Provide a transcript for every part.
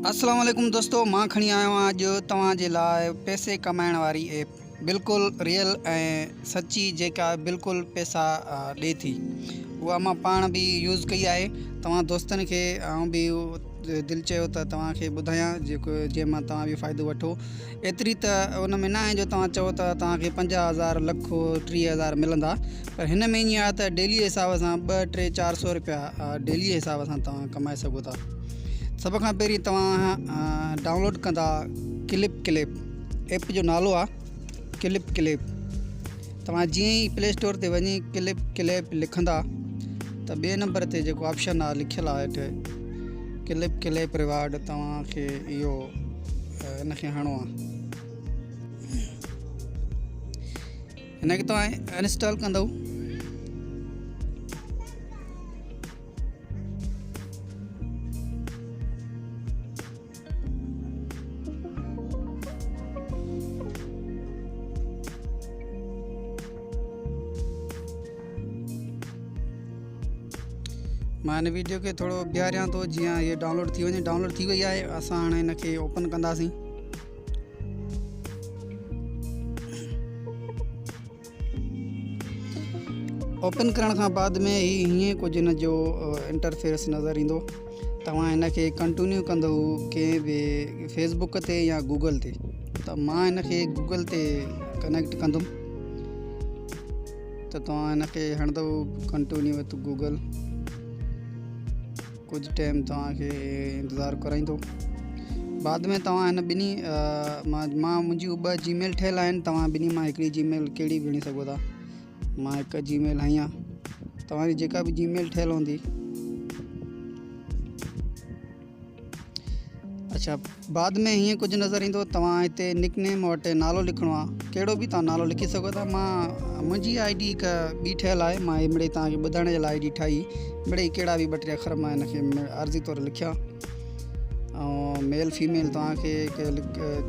अस्सलाम वालेकुम दोस्तों, मां खणी आयो आहियां अॼु तव्हांजे लाइ पैसे कमाइण वारी ऐप, बिल्कुलु रियल ऐं सची जेका बिल्कुलु पैसा ॾिए थी। उहा मां पाण बि यूज़ कई आहे। तव्हां दोस्तनि खे ऐं बि दिलि चयो त तव्हांखे ॿुधायां जेको जंहिंमां तव्हां बि फ़ाइदो वठो। एतिरी त उन में न आहे जो तव्हां चओ त तव्हांखे 50,000 लख 30,000 मिलंदा, पर हिन में ईअं आहे त डेली हिसाब सां 200-300-400 रुपया डेली हिसाब सां तव्हां कमाए सघो था। सब खां पहिरीं तव्हां डाउनलोड कंदा क्लिप ऐप जो नालो आहे क्लिप। तव्हां जीअं ई प्ले स्टोर ते वञी क्लिप लिखंदा त ॿिए नंबर ते जेको ऑप्शन आहे लिखियलु आहे हेठि क्लिप रिवार्ड, तव्हांखे इहो इनखे हणो आहे। हिनखे तव्हां इंस्टॉल कंदव। मां हिन वीडियो खे थोरो बीहारियां थो जीअं ये डाउनलोड थी वञे। डाउनलोड थी वई आहे। असां हाणे हिनखे ओपन कंदासीं। ओपन करण खां बाद में हीअं कुझु हिन जो इंटरफेस नज़र ईंदो। तव्हां हिनखे कंटिन्यू कंदव कंहिं बि फेसबुक ते या गूगल ते। त मां हिनखे गूगल ते कनेक्ट कंदुमि, त तव्हां हिनखे हणंदव कंटिन्यू विथ गूगल। कुछ टाइम तव्हांखे इंतज़ारु कराईंदो। बाद में तव्हां हिन ॿिन्ही मुंहिंजी 2 जीमेल ठहियल आहिनि। तव्हां ॿिन्ही मां हिकिड़ी जीमेल कहिड़ी बि विझी सघो था। मां हिकु जीमेल हई आहे, तव्हांजी जेका बि जीमेल ठहियल हूंदी। अच्छा, बाद में हीअं कुझु नज़र ईंदो। तव्हां हिते निकनेम वटि नालो लिखिणो आहे, कहिड़ो बि तव्हां नालो लिखी सघो था। मुंहिंजी ID हिकु ॿी ठहियल आहे। मां मिड़ई तव्हांखे ॿुधाइण जे लाइ ID ठाही। मिड़ई कहिड़ा बि 2-3 अखर मां हिनखे अर्ज़ी तौरु लिखिया। ऐं मेल फीमेल तव्हांखे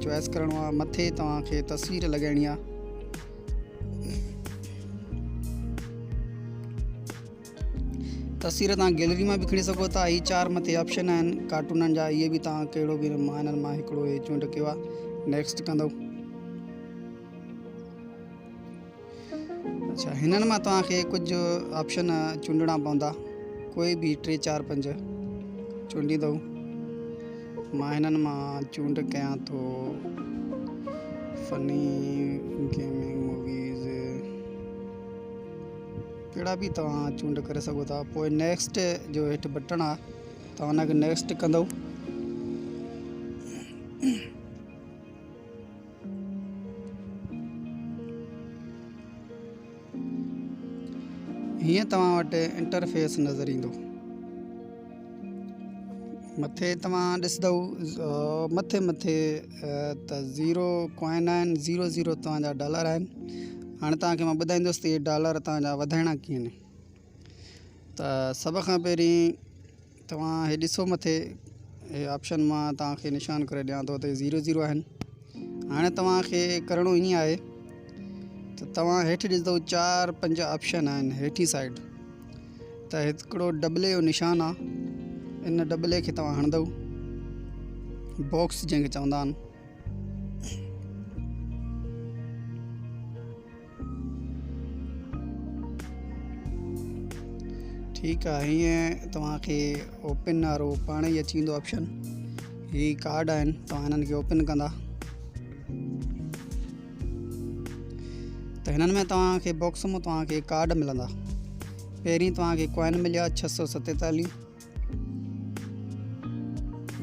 चॉइस करिणो आहे। मथे तव्हांखे तस्वीर लॻाइणी आहे। तस्वीर तव्हां गैलरी मां बि खणी सघो था। 4 मथे ऑप्शन आहिनि कार्टूननि जा, इहे बि तव्हां कहिड़ो बि मां हिननि मां हिकिड़ो चूंड कयो आहे। नेक्स्ट कंदव। अच्छा, हिननि मां तव्हांखे कुझु ऑप्शन चूंडणा पवंदा। कोई बि 3-4-5 चूंडींदव। मां हिननि मां चूंड कयां थो फनी गेमिंग मूवीज़, कहिड़ा बि तव्हां चूंड करे सघो था। पोइ नेक्स्ट जो हेठि बटण आहे, तव्हां हुनखे नेक्स्ट कंदव। हीअं तव्हां वटि इंटरफेस नज़र ईंदो। मथे तव्हां ॾिसंदव मथे त 0 कॉइन आहिनि, 00 तव्हांजा डॉलर आहिनि। हाणे तव्हांखे मां ॿुधाईंदुसि त इहे डॉलर तव्हांजा वधाइणा कीअं आहिनि। त सभ खां पहिरीं तव्हां हे ॾिसो मथे ऑप्शन मां तव्हांखे निशान करे ॾियां थो त 00 आहिनि। हाणे तव्हांखे करिणो ईअं आहे त तव्हां हेठि ॾिसंदव 4-5 ऑप्शन आहिनि हेठी साइड। त हिकिड़ो डबले जो निशान आहे, इन डबले खे तव्हां हणंदव, बॉक्स जंहिंखे चवंदा आहिनि। ठीकु आहे, हीअं तव्हांखे ओपन वारो पाण ई अची वेंदो ऑप्शन। ही कार्ड आहिनि, तव्हां हिननि खे ओपन कंदा त हिननि में तव्हांखे बॉक्स मां तव्हांखे कार्ड मिलंदा। पहिरीं तव्हांखे कॉइन मिलिया 647,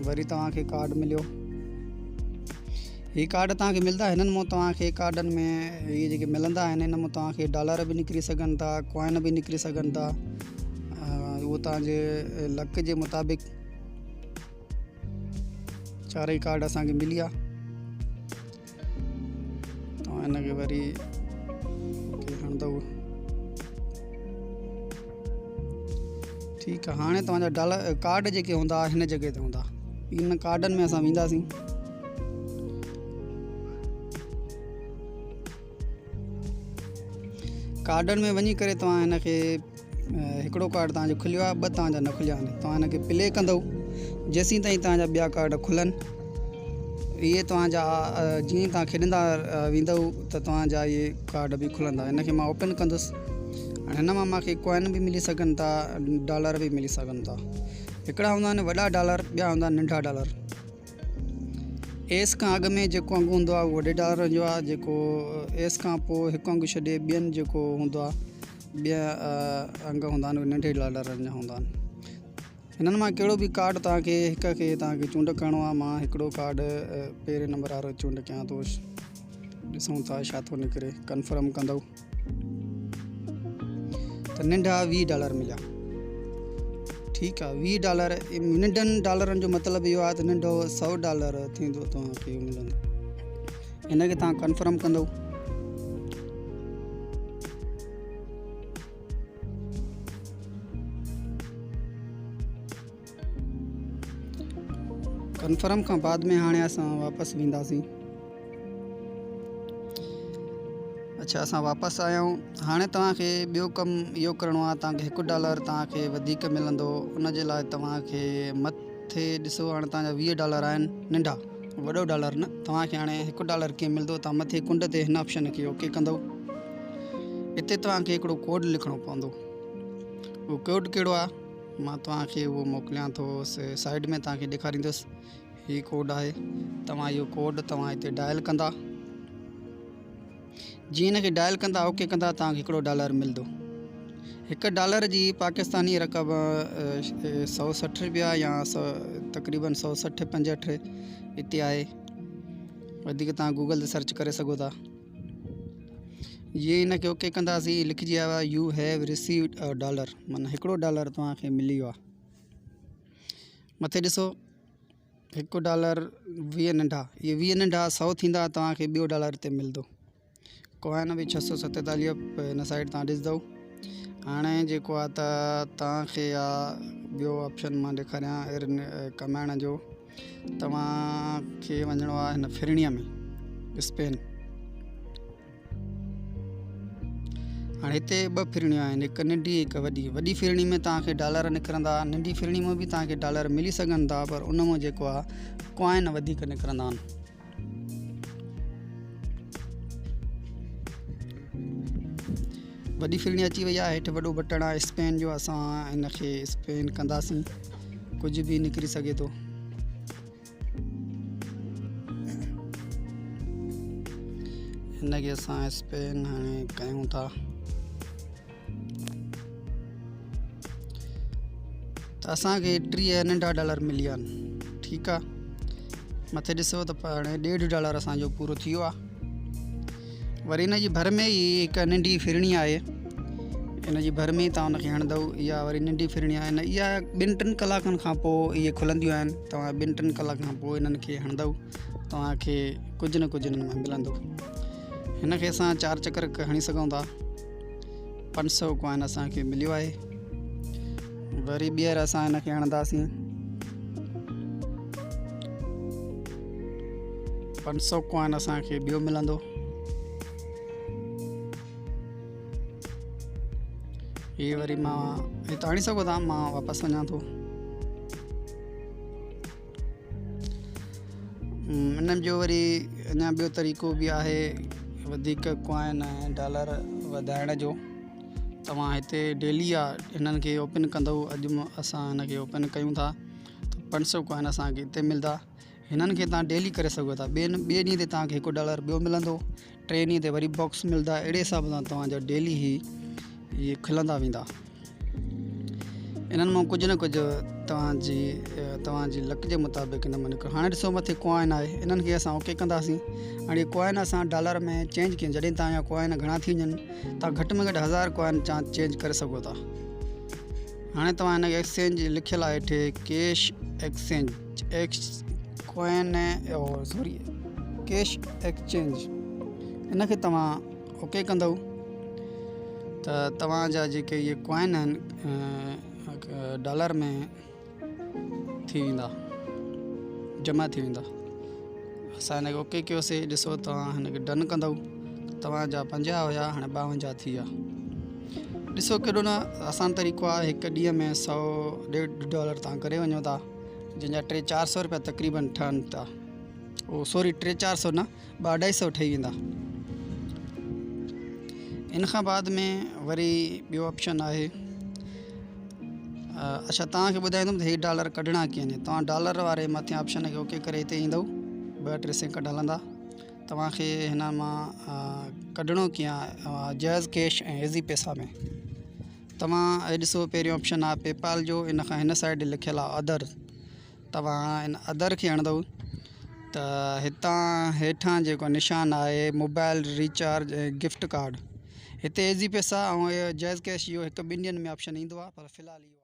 वरी तव्हांखे कार्ड मिलियो। ही कार्ड तव्हांखे मिलंदा। हिननि मां तव्हांखे कार्डनि में इहे जेके मिलंदा आहिनि, हिन मां तव्हांखे डॉलर बि निकिरी सघनि था, कॉइन बि निकिरी सघनि था। उहो तव्हांजे लक जे मुताबिक़। 4 कार्ड असांखे मिली आहे। तव्हां हिनखे वरी हणंदव। ठीकु आहे, हाणे तव्हांजा डॉलर कार्ड जेके हूंदा हिन जॻह ते हूंदा। इन कार्डनि में असां वेंदासीं। कार्डनि में वञी करे तव्हां हिनखे हिकिड़ो कार्ड तव्हांजो खुलियो आहे, ॿ तव्हांजा न खुलिया आहिनि। तव्हां हिनखे प्ले कंदव जेसीं ताईं तव्हांजा ॿिया कार्ड खुलनि इहे तव्हांजा जीअं तव्हां खेॾंदा वेंदव त तव्हांजा इहे कार्ड बि खुलंदा। हिनखे मां ओपन कंदुसि। हाणे हिन मां मूंखे कॉइन बि मिली सघनि था, डॉलर बि मिली सघनि था। हिकिड़ा हूंदा आहिनि वॾा डॉलर, ॿिया हूंदा आहिनि नंढा डॉलर। एस खां अॻु में जेको अंगु हूंदो आहे उहो वॾे डॉलर जो आहे, जेको एस खां पोइ हिकु अंगु छॾे ॿियनि जेको हूंदो आहे ॿिया अंग हूंदा आहिनि उहे नंढे डॉलरनि जा हूंदा आहिनि। हिननि मां कहिड़ो बि कार्ड तव्हांखे हिक खे तव्हांखे चूंड करिणो आहे। मां हिकिड़ो कार्ड पहिरें नंबर वारो चूंड कयां थो, ॾिसूं था छा थो निकिरे। कंफर्म कंदव त नंढा $20 मिलिया। ठीकु आहे, $20 नंढनि डॉलरनि जो मतिलबु इहो आहे त नंढो $100 थींदो तव्हांखे मिलंदो। हिनखे तव्हां कंफर्म कंदव। कंफर्म खां बाद में हाणे असां वापसि वेंदासीं। अच्छा, असां वापसि आया आहियूं। हाणे तव्हांखे ॿियो कमु इहो करिणो आहे। तव्हांखे $1 तव्हांखे वधीक मिलंदो, उन जे लाइ तव्हांखे मथे ॾिसो। हाणे तव्हांजा $20 आहिनि नंढा, वॾो डॉलर न। तव्हांखे हाणे $1 कीअं मिलंदो, तव्हां मथे कुंड ते हिन ऑप्शन खे ओके कंदव। हिते तव्हांखे हिकिड़ो कोड लिखिणो पवंदो। उहो कोड कहिड़ो आहे मां तव्हांखे उहो मोकिलियां थो, साइड में तव्हांखे ॾेखारींदुसि। हीउ कोड आहे, तव्हां इहो कोड तव्हां हिते डायल कंदा। जीअं हिनखे डायल कंदा, ओके कंदा, तव्हांखे $1 मिलंदो। $1 जी पाकिस्तानी रक़म 160 रुपया या तक़रीबन 160-165 हिते आहे। वधीक तव्हां गूगल ते सर्च करे सघो था। जीअं हिनखे ओके कंदासीं, लिखिजी आयो आहे यू हैव रिसीव्ड $1, माना $1 तव्हांखे मिली वियो आहे। मथे ॾिसो $1 20 नंढा, इहे 20 नंढा 100 थींदा, तव्हांखे ॿियो $1 हिते मिलंदो। कॉइन बि 647 हिन साइड तव्हां ॾिसंदव। हाणे जेको आहे त तव्हांखे ॿियो ऑप्शन मां ॾेखारियां कमाइण जो। तव्हांखे वञिणो आहे हिन फिरणीअ में, स्पेन। हाणे हिते 2 फिरणियूं आहिनि, हिकु नंढी हिकु वॾी। वॾी फिरणी में तव्हांखे $, निकिरंदा। नंढी फिरणी में बि तव्हांखे $, मिली सघनि था, पर उन में जेको आहे कॉइन वधीक निकिरंदा आहिनि। वॾी फिरणी अची वई आहे। हेठि वॾो बटण आहे स्पेन जो। असां हिनखे स्पेन कंदासीं, कुझु बि निकिरी सघे थो। हिनखे असां स्पेन हाणे कयूं था। त असांखे 30 नंढा $, मिली विया आहिनि। ठीकु आहे, मथे ॾिसो त हाणे $1.5 असांजो पूरो थी वियो आहे। वरी हिन जी भर में ई हिकु नंढी फिरणी आहे, हिन जी भर में ई तव्हां हुनखे हणंदव। इहा वरी नंढी फिरणी आहे। इहा 2-3 कलाकनि खां पोइ इहे खुलंदियूं आहिनि। तव्हां 2-3 कलाक खां पोइ हिननि खे हणंदव, तव्हांखे कुझु न कुझु हिननि में मिलंदो। हिनखे असां 4 चकर हणी सघूं था। 500 कॉइन असांखे मिलियो आहे। वरी ॿीहर असां हिनखे हणंदासीं। 500 कॉइन असांखे ॿियो मिलंदो। हीअ वरी मां हिते हणी सघो था, मां वापसि वञा थो। हिन जो वरी अञा ॿियो तरीक़ो बि आहे वधीक कॉइन ऐं $, वधाइण जो। तव्हां हिते डेली हिननि खे ओपन कंदव। अॼु असां हिनखे ओपन कयूं था त 500 कॉइन असांखे हिते मिलंदा। हिननि खे तव्हां डेली करे सघो था। ॿिए ॾींहं ते तव्हांखे $1 ॿियो मिलंदो। 3 ॾींहं ते वरी बॉक्स मिलंदा। अहिड़े हिसाब सां तव्हांजा डेली ई इहे खिलंदा वेंदा। इन्हनि मां कुझु न कुझु तव्हांजी लक जे मुताबिक़ हिन में निकिरो। हाणे ॾिसो मथे कॉइन आहे, इन्हनि खे असां ओके कंदासीं। हाणे कॉइन असां $, में चेंज कयूं। जॾहिं तव्हांजा कॉइन घणा थी वञनि, तव्हां घटि में घटि 1000 कॉइन चेंज करे सघो था। हाणे तव्हां हिनखे एक्सचेंज लिखियलु आहे हेठि, कैश एक्सचेंज कैश एक्सचेंज। हिनखे तव्हां ओके कंदव त तव्हांजा जेके इहे कॉइन आहिनि $, में थी वेंदा, जमा थी वेंदा। असां हिनखे ओके कयोसीं। ॾिसो तव्हां हिनखे डन कंदव, तव्हांजा 50 हुया, हाणे 52 थी विया। ॾिसो केॾो न आसान तरीक़ो आहे। हिकु ॾींहं में $100-150 तव्हां करे वञो था। जंहिंजा 300-400 रुपया तक़रीबन ठहनि था। ओ सॉरी 300-400 न, 200-250 ठही वेंदा। इन खां बाद में वरी ॿियो ऑप्शन आहे। अच्छा, तव्हांखे ॿुधाईंदुमि त हे डॉलर कढणा कीअं आहिनि। तव्हां डॉलर वारे मथे ऑप्शन खे ओके करे हिते ईंदव, 2-3 सेकंड हलंदा। तव्हांखे हिन मां कढणो कीअं आहे, जाइज़ कैश ऐं इज़ी पैसा में। तव्हां हे ॾिसो, पहिरियों ऑप्शन आहे पेपाल जो, इन खां हिन साइड लिखियलु आहे अदर। तव्हां हिन अदर खे हणंदव त हितां हेठां जेको निशान आहे मोबाइल रिचार्ज ऐं गिफ्ट कार्ड, हिते इज़ी पैसा ऐं जाइज़ कैश इहो हिकु ॿिनि ॾींहंनि में ऑप्शन ईंदो आहे, पर फ़िलहालु इहो